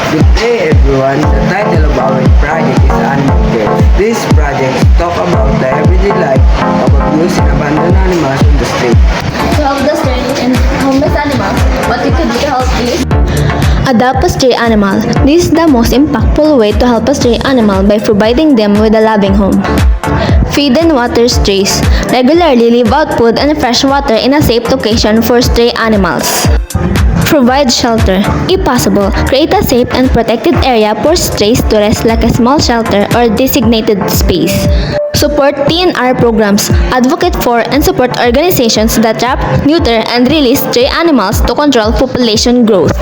Good day everyone, the title of our project is Animal Care. This project talk about the everyday life of abused and abandoned animals on the street. To help the stray and homeless animals, what we could do to help is Adopt a stray animal. This is the most impactful way to help a stray animal by providing them with a loving home. Feed and water strays. Regularly leave out food and fresh water in a safe location for stray animals. Provide shelter. If possible, create a safe and protected area for strays to rest like a small shelter or designated space. Support TNR programs. Advocate for and support organizations that trap, neuter, and release stray animals to control population growth.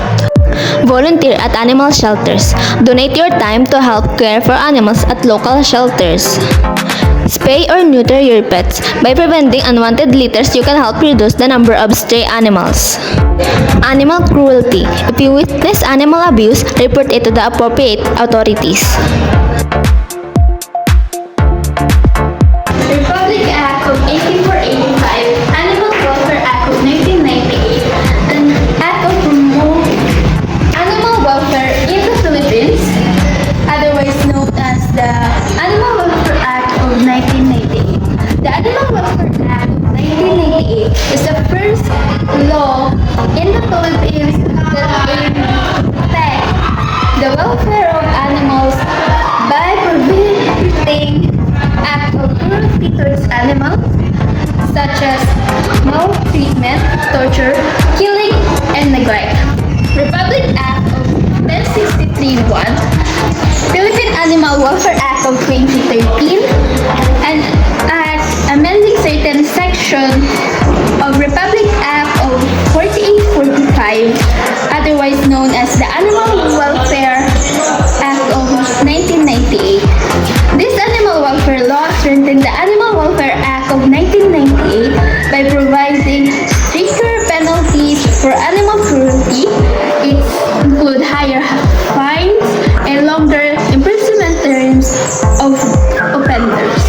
Volunteer at animal shelters. Donate your time to help care for animals at local shelters. Spay or neuter your pets. By preventing unwanted litters, you can help reduce the number of stray animals. Animal cruelty. If you witness animal abuse, report it to the appropriate authorities. Republic Act of 8485, Animal Welfare Act of 1998, and Act of Promoting Animal Welfare in the Philippines, otherwise known as the Animal Welfare Act of 1998. The Animal Welfare Act of 1998 is the first law in the Philippines that aims to protect the welfare of animals by prohibiting acts of cruelty towards animals such as maltreatment, torture, killing, and neglect. Republic Act of 1063-1, Philippine Animal Welfare Act of 2013, and Act amending certain section of Republic Act of 4845, otherwise known as the Animal Welfare Act of 1998. This animal welfare law strengthened the Animal Welfare Act of 1998 by providing stricter penalties for animal cruelty. It include higher fines and longer imprisonment terms of offenders.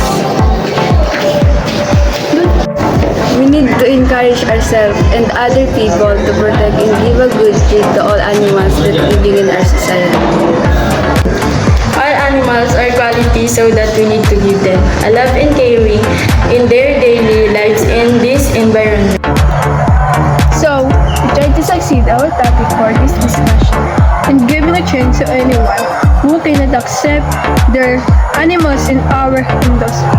We need to encourage ourselves and other people to protect and give a good treat to all animals that living in our society. All animals are quality, so that we need to give them a love and caring in their daily lives in this environment. So, we try to succeed our topic for this discussion and giving a chance to anyone who cannot accept their animals in our industry.